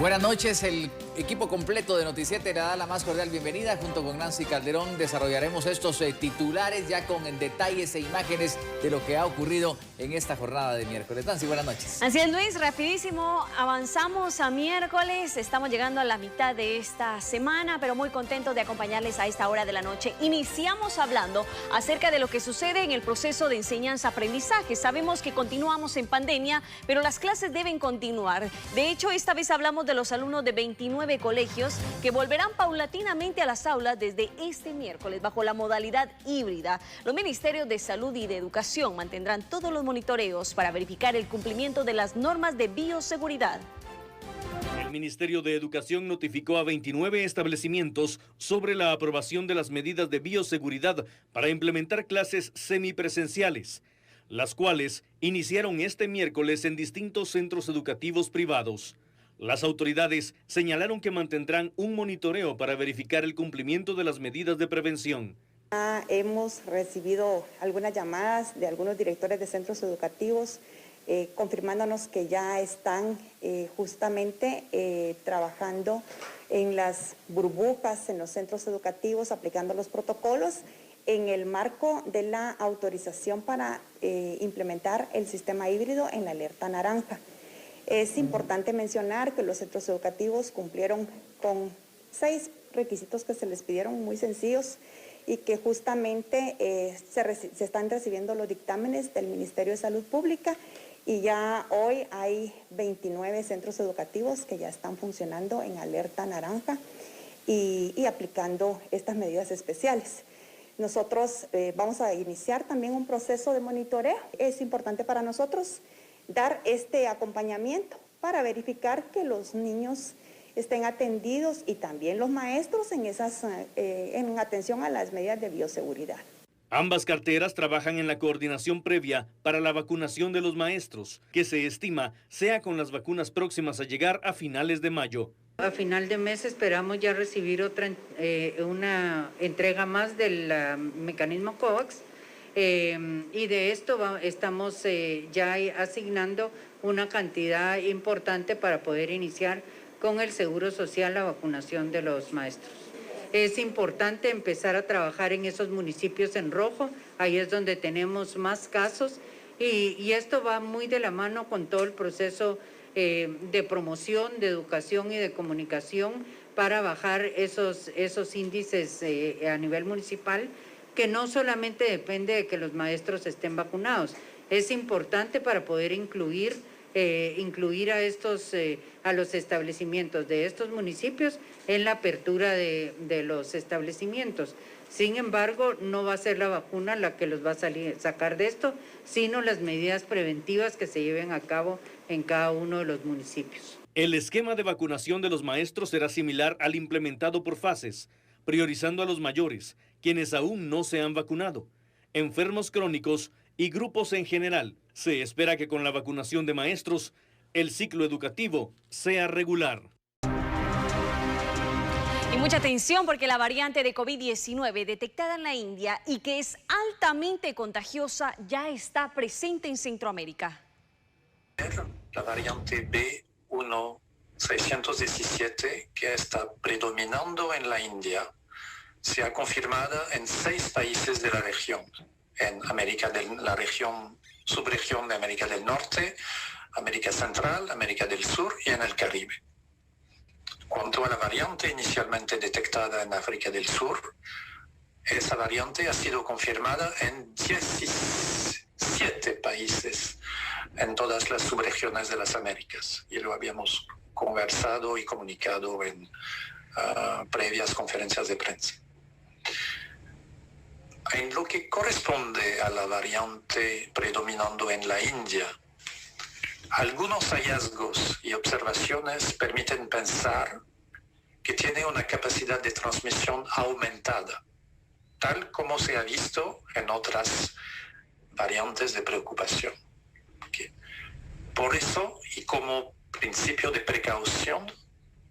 Buenas noches, el equipo completo de Noticiete le da la más cordial bienvenida. Junto con Nancy Calderón desarrollaremos estos titulares ya con detalles e imágenes de lo que ha ocurrido en esta jornada de miércoles. Nancy, buenas noches. Así es, Luis, rapidísimo, avanzamos a miércoles, estamos llegando a la mitad de esta semana, pero muy contentos de acompañarles a esta hora de la noche. Iniciamos hablando acerca de lo que sucede en el proceso de enseñanza-aprendizaje. Sabemos que continuamos en pandemia, pero las clases deben continuar. De hecho, esta vez hablamos de los alumnos de 29 colegios que volverán paulatinamente a las aulas desde este miércoles bajo la modalidad híbrida. Los ministerios de Salud y de Educación mantendrán todos los monitoreos para verificar el cumplimiento de las normas de bioseguridad. El Ministerio de Educación notificó a 29 establecimientos sobre la aprobación de las medidas de bioseguridad para implementar clases semipresenciales, las cuales iniciaron este miércoles en distintos centros educativos privados. Las autoridades señalaron que mantendrán un monitoreo para verificar el cumplimiento de las medidas de prevención. Hemos recibido algunas llamadas de algunos directores de centros educativos confirmándonos que ya están justamente trabajando en las burbujas en los centros educativos, aplicando los protocolos en el marco de la autorización para implementar el sistema híbrido en la alerta naranja. Es importante mencionar que los centros educativos cumplieron con 6 requisitos que se les pidieron, muy sencillos, y que justamente se están recibiendo los dictámenes del Ministerio de Salud Pública, y ya hoy hay 29 centros educativos que ya están funcionando en alerta naranja y aplicando estas medidas especiales. Nosotros vamos a iniciar también un proceso de monitoreo. Es importante para nosotros dar este acompañamiento para verificar que los niños estén atendidos y también los maestros en atención a las medidas de bioseguridad. Ambas carteras trabajan en la coordinación previa para la vacunación de los maestros, que se estima sea con las vacunas próximas a llegar a finales de mayo. A final de mes esperamos ya recibir una entrega más del mecanismo COVAX. Y de esto estamos ya asignando una cantidad importante para poder iniciar con el Seguro Social la vacunación de los maestros. Es importante empezar a trabajar en esos municipios en rojo, ahí es donde tenemos más casos y esto va muy de la mano con todo el proceso de promoción, de educación y de comunicación para bajar esos índices a nivel municipal, que no solamente depende de que los maestros estén vacunados, es importante para poder incluir a los establecimientos de estos municipios en la apertura de los establecimientos. Sin embargo, no va a ser la vacuna la que los va a sacar de esto, sino las medidas preventivas que se lleven a cabo en cada uno de los municipios. El esquema de vacunación de los maestros será similar al implementado por fases, priorizando a los mayores, quienes aún no se han vacunado, enfermos crónicos y grupos en general. Se espera que con la vacunación de maestros, el ciclo educativo sea regular. Y mucha atención porque la variante de COVID-19 detectada en la India y que es altamente contagiosa ya está presente en Centroamérica. La variante B1617, que está predominando en la India, se ha confirmado en 6 países de la región, en la subregión de América del Norte, América Central, América del Sur y en el Caribe. Cuanto a la variante inicialmente detectada en África del Sur, esa variante ha sido confirmada en 17 países, en todas las subregiones de las Américas, y lo habíamos conversado y comunicado en previas conferencias de prensa. En lo que corresponde a la variante predominando en la India, algunos hallazgos y observaciones permiten pensar que tiene una capacidad de transmisión aumentada, tal como se ha visto en otras variantes de preocupación. Por eso, y como principio de precaución,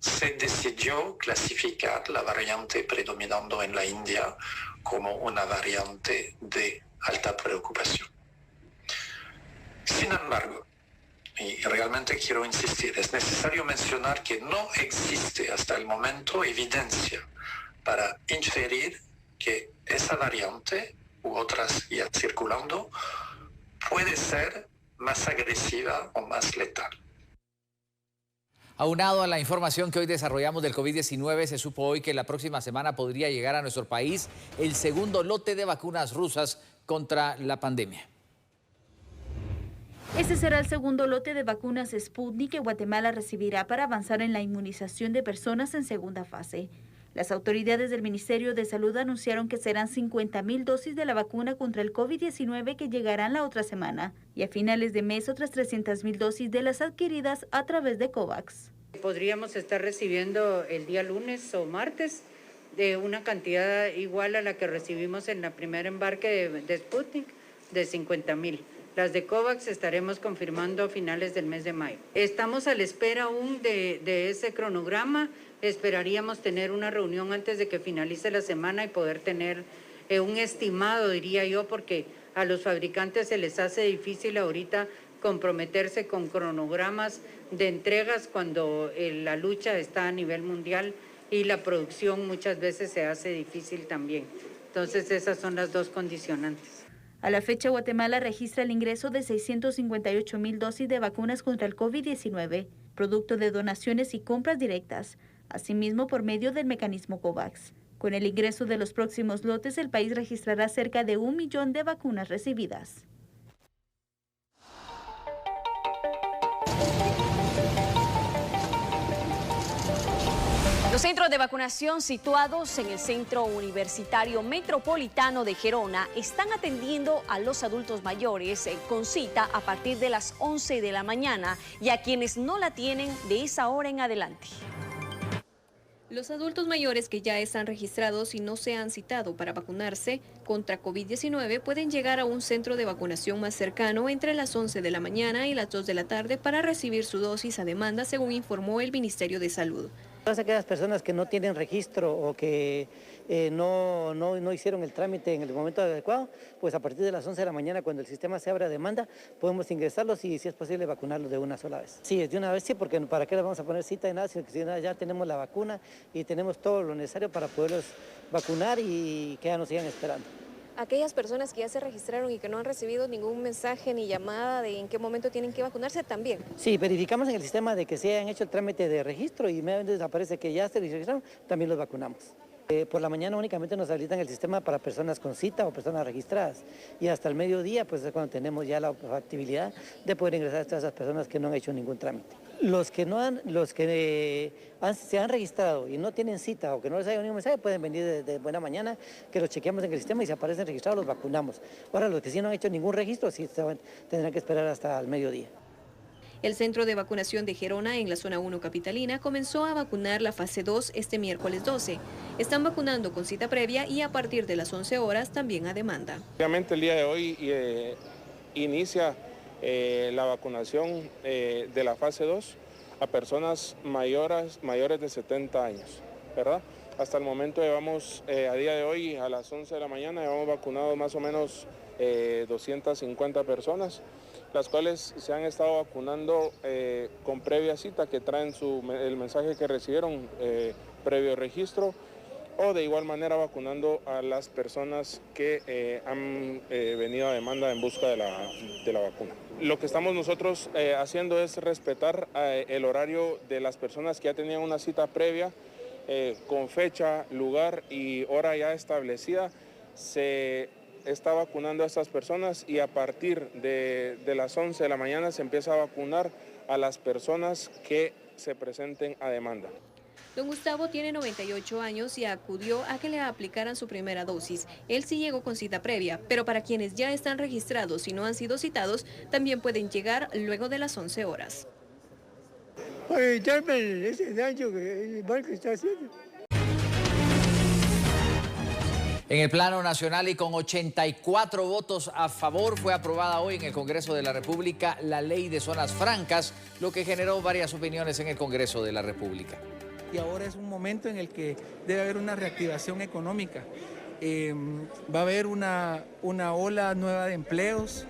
se decidió clasificar la variante predominando en la India como una variante de alta preocupación. Sin embargo, y realmente quiero insistir, es necesario mencionar que no existe hasta el momento evidencia para inferir que esa variante u otras ya circulando puede ser más agresiva o más letal. Aunado a la información que hoy desarrollamos del COVID-19, se supo hoy que la próxima semana podría llegar a nuestro país el segundo lote de vacunas rusas contra la pandemia. Este será el segundo lote de vacunas Sputnik que Guatemala recibirá para avanzar en la inmunización de personas en segunda fase. Las autoridades del Ministerio de Salud anunciaron que serán 50,000 dosis de la vacuna contra el COVID-19 que llegarán la otra semana y a finales de mes otras 300,000 dosis de las adquiridas a través de COVAX. Podríamos estar recibiendo el día lunes o martes de una cantidad igual a la que recibimos en la primera embarque de Sputnik, de 50,000. Las de COVAX estaremos confirmando a finales del mes de mayo. Estamos a la espera aún de ese cronograma. Esperaríamos tener una reunión antes de que finalice la semana y poder tener un estimado, diría yo, porque a los fabricantes se les hace difícil ahorita comprometerse con cronogramas de entregas cuando la lucha está a nivel mundial y la producción muchas veces se hace difícil también. Entonces esas son las dos condicionantes. A la fecha, Guatemala registra el ingreso de 658,000 dosis de vacunas contra el COVID-19, producto de donaciones y compras directas, asimismo por medio del mecanismo COVAX. Con el ingreso de los próximos lotes, el país registrará cerca de 1 millón de vacunas recibidas. Los centros de vacunación situados en el Centro Universitario Metropolitano de Gerona están atendiendo a los adultos mayores con cita a partir de las 11 de la mañana y a quienes no la tienen de esa hora en adelante. Los adultos mayores que ya están registrados y no se han citado para vacunarse contra COVID-19 pueden llegar a un centro de vacunación más cercano entre las 11 de la mañana y las 2 de la tarde para recibir su dosis a demanda, según informó el Ministerio de Salud. Todas aquellas personas que no tienen registro o que no hicieron el trámite en el momento adecuado, pues a partir de las 11 de la mañana, cuando el sistema se abra a demanda, podemos ingresarlos y, si es posible, vacunarlos de una sola vez. Sí, de una vez sí, porque ¿para qué les vamos a poner cita de nada? Sino que ya tenemos la vacuna y tenemos todo lo necesario para poderlos vacunar y que ya nos sigan esperando. Aquellas personas que ya se registraron y que no han recibido ningún mensaje ni llamada de en qué momento tienen que vacunarse también. Sí, verificamos en el sistema de que se hayan hecho el trámite de registro y inmediatamente aparece que ya se registraron, también los vacunamos. Por la mañana únicamente nos habilitan el sistema para personas con cita o personas registradas y hasta el mediodía pues es cuando tenemos ya la factibilidad de poder ingresar a todas esas personas que no han hecho ningún trámite. Los que se han registrado y no tienen cita o que no les haya ningún mensaje pueden venir de buena mañana, que los chequeamos en el sistema y si aparecen registrados los vacunamos. Ahora los que sí no han hecho ningún registro sí tendrán que esperar hasta el mediodía. El centro de vacunación de Gerona en la zona 1 capitalina comenzó a vacunar la fase 2 este miércoles 12. Están vacunando con cita previa y a partir de las 11 horas también a demanda. Obviamente el día de hoy inicia la vacunación de la fase 2 a personas mayores de 70 años, ¿verdad? Hasta el momento llevamos, a día de hoy, a las 11 de la mañana, llevamos vacunado más o menos 250 personas, las cuales se han estado vacunando con previa cita, que traen el mensaje que recibieron previo registro, o de igual manera vacunando a las personas que han venido a demanda en busca de la vacuna. Lo que estamos nosotros haciendo es respetar el horario de las personas que ya tenían una cita previa, con fecha, lugar y hora ya establecida. Se está vacunando a estas personas y a partir de las 11 de la mañana se empieza a vacunar a las personas que se presenten a demanda. Don Gustavo tiene 98 años y acudió a que le aplicaran su primera dosis. Él sí llegó con cita previa, pero para quienes ya están registrados y no han sido citados, también pueden llegar luego de las 11 horas. Para evitarme ese daño que el banco está haciendo. En el plano nacional y con 84 votos a favor fue aprobada hoy en el Congreso de la República la Ley de Zonas Francas, lo que generó varias opiniones en el Congreso de la República. Y ahora es un momento en el que debe haber una reactivación económica. Va a haber una ola nueva de empleos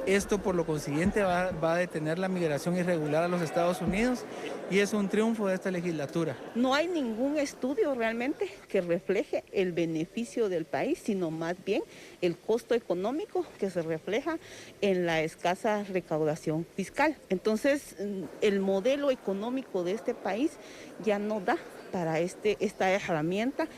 Esto por lo consiguiente va a detener la migración irregular a los Estados Unidos y es un triunfo de esta legislatura. No hay ningún estudio realmente que refleje el beneficio del país, sino más bien el costo económico que se refleja en la escasa recaudación fiscal. Entonces, el modelo económico de este país ya no da para esta herramienta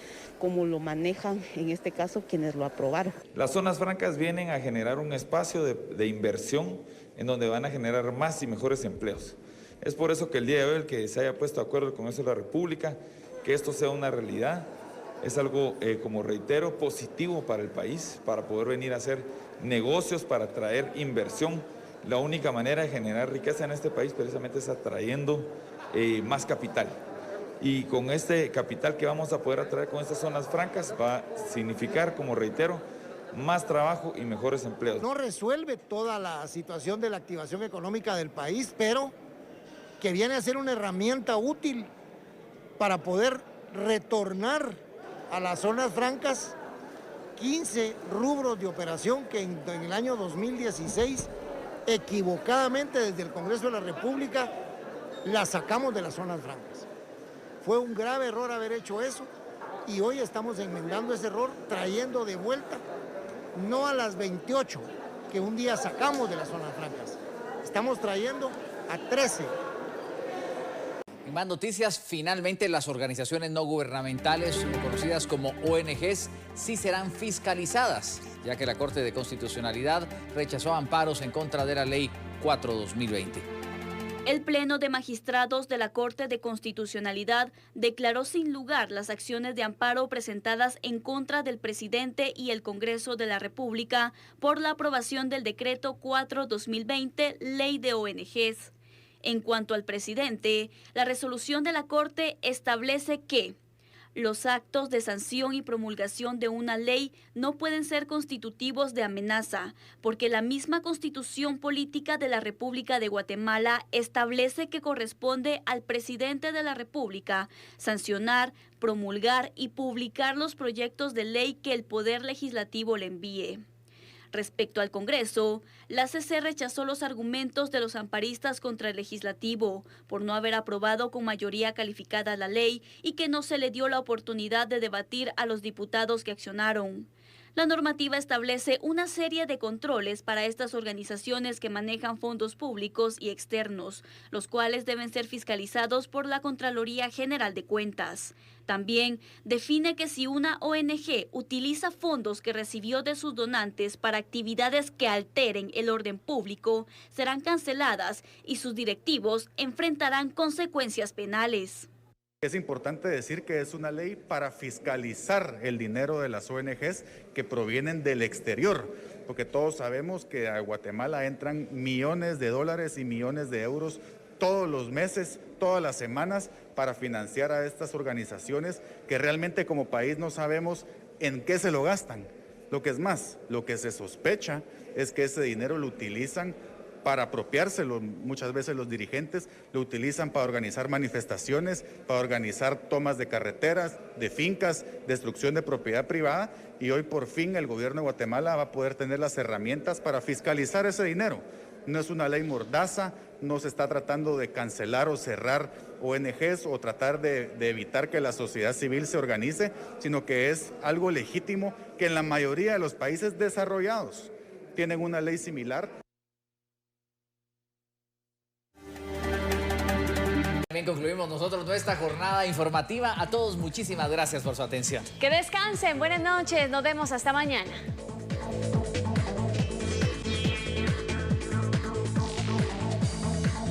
como lo manejan en este caso quienes lo aprobaron. Las zonas francas vienen a generar un espacio de inversión en donde van a generar más y mejores empleos. Es por eso que el día de hoy el que se haya puesto de acuerdo el Congreso de la República, que esto sea una realidad, es algo, como reitero, positivo para el país, para poder venir a hacer negocios, para traer inversión. La única manera de generar riqueza en este país precisamente es atrayendo más capital. Y con este capital que vamos a poder atraer con estas zonas francas va a significar, como reitero, más trabajo y mejores empleos. No resuelve toda la situación de la activación económica del país, pero que viene a ser una herramienta útil para poder retornar a las zonas francas 15 rubros de operación que en el año 2016, equivocadamente desde el Congreso de la República, la sacamos de las zonas francas. Fue un grave error haber hecho eso y hoy estamos enmendando ese error, trayendo de vuelta, no a las 28 que un día sacamos de las zonas francas, estamos trayendo a 13. En más noticias, finalmente las organizaciones no gubernamentales, conocidas como ONGs, sí serán fiscalizadas, ya que la Corte de Constitucionalidad rechazó amparos en contra de la Ley 4/2020. El Pleno de Magistrados de la Corte de Constitucionalidad declaró sin lugar las acciones de amparo presentadas en contra del presidente y el Congreso de la República por la aprobación del Decreto 4/2020, Ley de ONGs. En cuanto al presidente, la resolución de la Corte establece que los actos de sanción y promulgación de una ley no pueden ser constitutivos de amenaza, porque la misma Constitución Política de la República de Guatemala establece que corresponde al presidente de la República sancionar, promulgar y publicar los proyectos de ley que el Poder Legislativo le envíe. Respecto al Congreso, la CC rechazó los argumentos de los amparistas contra el Legislativo por no haber aprobado con mayoría calificada la ley y que no se le dio la oportunidad de debatir a los diputados que accionaron. La normativa establece una serie de controles para estas organizaciones que manejan fondos públicos y externos, los cuales deben ser fiscalizados por la Contraloría General de Cuentas. También define que si una ONG utiliza fondos que recibió de sus donantes para actividades que alteren el orden público, serán canceladas y sus directivos enfrentarán consecuencias penales. Es importante decir que es una ley para fiscalizar el dinero de las ONGs que provienen del exterior, porque todos sabemos que a Guatemala entran millones de dólares y millones de euros todos los meses, todas las semanas, para financiar a estas organizaciones que realmente como país no sabemos en qué se lo gastan. Lo que es más, lo que se sospecha es que ese dinero lo utilizan para apropiárselo. Muchas veces los dirigentes lo utilizan para organizar manifestaciones, para organizar tomas de carreteras, de fincas, destrucción de propiedad privada, y hoy por fin el gobierno de Guatemala va a poder tener las herramientas para fiscalizar ese dinero. No es una ley mordaza, no se está tratando de cancelar o cerrar ONGs o tratar de evitar que la sociedad civil se organice, sino que es algo legítimo que en la mayoría de los países desarrollados tienen una ley similar. También concluimos nosotros nuestra jornada informativa. A todos muchísimas gracias por su atención. Que descansen, buenas noches, nos vemos hasta mañana.